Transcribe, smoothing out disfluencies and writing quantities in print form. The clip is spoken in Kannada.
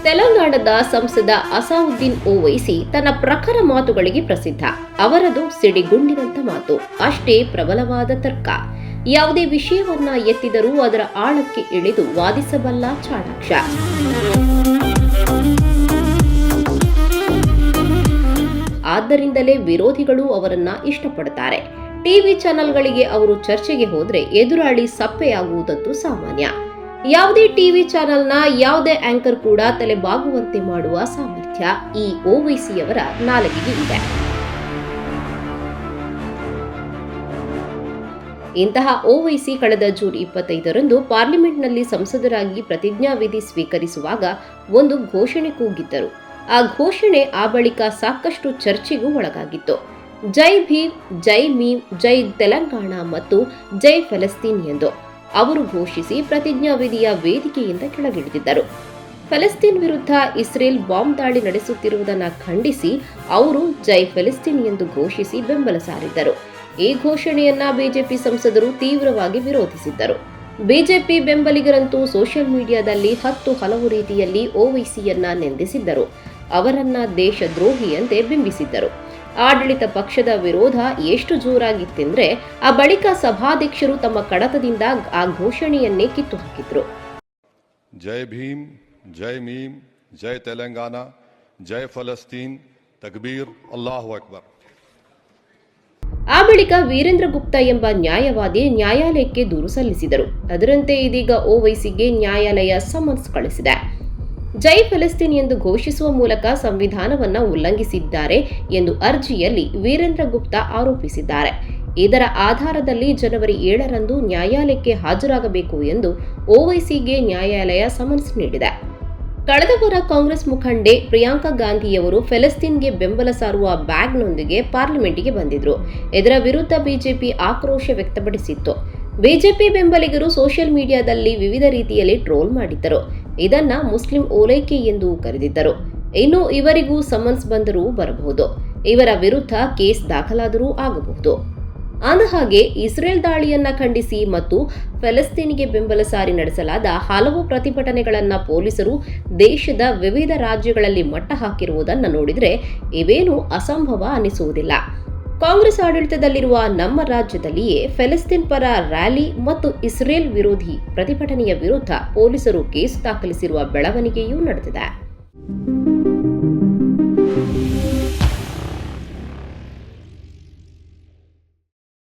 ತೆಲಂಗಾಣದ ಸಂಸದ ಅಸಾವುದ್ದೀನ್ ಓವೈಸಿ ತನ್ನ ಪ್ರಖರ ಮಾತುಗಳಿಗೆ ಪ್ರಸಿದ್ಧ. ಅವರದು ಸಿಡಿಗುಂಡಿನಂಥ ಮಾತು, ಅಷ್ಟೇ ಪ್ರಬಲವಾದ ತರ್ಕ. ಯಾವುದೇ ವಿಷಯವನ್ನ ಎತ್ತಿದರೂ ಅದರ ಆಳಕ್ಕೆ ಇಳಿದು ವಾದಿಸಬಲ್ಲ ಚಾಣಾಕ್ಷ. ಆದ್ದರಿಂದಲೇ ವಿರೋಧಿಗಳು ಅವರನ್ನ ಇಷ್ಟಪಡುತ್ತಾರೆ. ಟಿವಿ ಚಾನೆಲ್ಗಳಿಗೆ ಅವರು ಚರ್ಚೆಗೆ ಹೋದ್ರೆ ಎದುರಾಳಿ ಸಪ್ಪೆಯಾಗುವುದಂತೂ ಸಾಮಾನ್ಯ. ಯಾವುದೇ ಟಿವಿ ಚಾನೆಲ್ನ ಯಾವುದೇ ಆಂಕರ್ ಕೂಡ ತಲೆಬಾಗುವಂತೆ ಮಾಡುವ ಸಾಮರ್ಥ್ಯ ಈ ಓವೈಸಿಯವರ ನಾಲಿಗೆಗೆ ಇದೆ. ಇಂತಹ ಓವೈಸಿ ಕಳೆದ ಜೂನ್ 25ರಂದು ಪಾರ್ಲಿಮೆಂಟ್ನಲ್ಲಿ ಸಂಸದರಾಗಿ ಪ್ರತಿಜ್ಞಾವಿಧಿ ಸ್ವೀಕರಿಸುವಾಗ ಒಂದು ಘೋಷಣೆ ಕೂಗಿದ್ದರು. ಆ ಘೋಷಣೆ ಆ ಬಳಿಕ ಸಾಕಷ್ಟು ಚರ್ಚೆಗೂ ಒಳಗಾಗಿತ್ತು. ಜೈ ಭೀಮ್, ಜೈ ಮೀಮ್, ಜೈ ತೆಲಂಗಾಣ ಮತ್ತು ಜೈ ಫಲಸ್ತೀನ್ ಎಂದು ಅವರು ಘೋಷಿಸಿ ಪ್ರತಿಜ್ಞಾವಿಧಿಯ ವೇದಿಕೆಯಿಂದ ಕೆಳಗಿಳಿದಿದ್ದರು. ಫಲಸ್ತೀನ್ ವಿರುದ್ಧ ಇಸ್ರೇಲ್ ಬಾಂಬ್ ದಾಳಿ ನಡೆಸುತ್ತಿರುವುದನ್ನು ಖಂಡಿಸಿ ಅವರು ಜೈ ಫಲಸ್ತೀನ್ ಎಂದು ಘೋಷಿಸಿ ಬೆಂಬಲ ಸಾರಿದ್ದರು. ಈ ಘೋಷಣೆಯನ್ನ ಬಿಜೆಪಿ ಸಂಸದರು ತೀವ್ರವಾಗಿ ವಿರೋಧಿಸಿದ್ದರು. ಬಿಜೆಪಿ ಬೆಂಬಲಿಗರಂತೂ ಸೋಷಿಯಲ್ ಮೀಡಿಯಾದಲ್ಲಿ ಹಲವು ರೀತಿಯಲ್ಲಿ ಓವೈಸಿಯನ್ನ ನಿಂದಿಸಿದ್ದರು. ಅವರನ್ನ ದೇಶದ್ರೋಹಿಯಂತೆ ಬಿಂಬಿಸಿದ್ದರು. ಆಡಳಿತ ಪಕ್ಷದ ವಿರೋಧ ಎಷ್ಟು ಜೋರಾಗಿತ್ತೆಂದ್ರೆ ಆ ಬಳಿಕ ಸಭಾಧ್ಯಕ್ಷರು ತಮ್ಮ ಕಡತದಿಂದ ಆ ಘೋಷಣೆಯನ್ನೇ ಕಿತ್ತು ಹಾಕಿದ್ರು. ಜೈ ಭೀಮ್, ಜೈ ಮೀಮ್, ಜೈ ತೆಲಂಗಾಣ, ಜೈ ಫಲಸ್ತೀನ್, ತಕ್ಬೀರ್, ಅಲ್ಲಾಹು ಅಕ್ಬರ್. ಆ ಬಳಿಕ ವೀರೇಂದ್ರ ಗುಪ್ತಾ ಎಂಬ ನ್ಯಾಯವಾದಿ ನ್ಯಾಯಾಲಯಕ್ಕೆ ದೂರು ಸಲ್ಲಿಸಿದರು. ಅದರಂತೆ ಇದೀಗ ಓವೈಸಿಗೆ ನ್ಯಾಯಾಲಯ ಸಮನ್ಸ್ ಕಳಿಸಿದೆ. ಜೈ ಫಲಸ್ತೀನ್ ಎಂದು ಘೋಷಿಸುವ ಮೂಲಕ ಸಂವಿಧಾನವನ್ನ ಉಲ್ಲಂಘಿಸಿದ್ದಾರೆ ಎಂದು ಅರ್ಜಿಯಲ್ಲಿ ವೀರೇಂದ್ರ ಗುಪ್ತಾ ಆರೋಪಿಸಿದ್ದಾರೆ. ಇದರ ಆಧಾರದಲ್ಲಿ ಜನವರಿ 7ರಂದು ನ್ಯಾಯಾಲಯಕ್ಕೆ ಹಾಜರಾಗಬೇಕು ಎಂದು ಓವೈಸಿಗೆ ನ್ಯಾಯಾಲಯ ಸಮನ್ಸ್ ನೀಡಿದೆ. ಕಳೆದ ವಾರ ಕಾಂಗ್ರೆಸ್ ಮುಖಂಡೆ ಪ್ರಿಯಾಂಕಾ ಗಾಂಧಿಯವರು ಫಲಸ್ತೀನ್ಗೆ ಬೆಂಬಲ ಸಾರುವ ಬ್ಯಾಗ್ನೊಂದಿಗೆ ಪಾರ್ಲಿಮೆಂಟ್ಗೆ ಬಂದಿದ್ರು. ಇದರ ವಿರುದ್ಧ ಬಿಜೆಪಿ ಆಕ್ರೋಶ ವ್ಯಕ್ತಪಡಿಸಿತ್ತು. ಬಿಜೆಪಿ ಬೆಂಬಲಿಗರು ಸೋಷಿಯಲ್ ಮೀಡಿಯಾದಲ್ಲಿ ವಿವಿಧ ರೀತಿಯಲ್ಲಿ ಟ್ರೋಲ್ ಮಾಡಿದ್ದರು. ಇದನ್ನ ಮುಸ್ಲಿಂ ಓಲೈಕೆ ಎಂದು ಕರೆದಿದ್ದರು. ಇನ್ನು ಇವರಿಗೂ ಸಮನ್ಸ್ ಬಂದರೂ ಬರಬಹುದು. ಇವರ ವಿರುದ್ಧ ಕೇಸ್ ದಾಖಲಾದರೂ ಆಗಬಹುದು. ಅಂದಹಾಗೆ ಇಸ್ರೇಲ್ ದಾಳಿಯನ್ನ ಖಂಡಿಸಿ ಮತ್ತು ಫಲಸ್ತೀನಿಗೆ ಬೆಂಬಲ ಸಾರಿ ನಡೆಸಲಾದ ಹಲವು ಪ್ರತಿಭಟನೆಗಳನ್ನ ಪೊಲೀಸರು ದೇಶದ ವಿವಿಧ ರಾಜ್ಯಗಳಲ್ಲಿ ಮಟ್ಟ ಹಾಕಿರುವುದನ್ನು ನೋಡಿದರೆ ಇವೇನೂ ಅಸಂಭವ ಅನಿಸುವುದಿಲ್ಲ. ಕಾಂಗ್ರೆಸ್ ಆಡಳಿತದಲ್ಲಿರುವ ನಮ್ಮ ರಾಜ್ಯದಲ್ಲಿಯೇ ಫಲಸ್ತೀನ್ ಪರ ರ್ಯಾಲಿ ಮತ್ತು ಇಸ್ರೇಲ್ ವಿರೋಧಿ ಪ್ರತಿಭಟನೆಯ ವಿರುದ್ಧ ಪೊಲೀಸರು ಕೇಸ್ ದಾಖಲಿಸಿರುವ ಬೆಳವಣಿಗೆಯೂ ನಡೆದಿದೆ.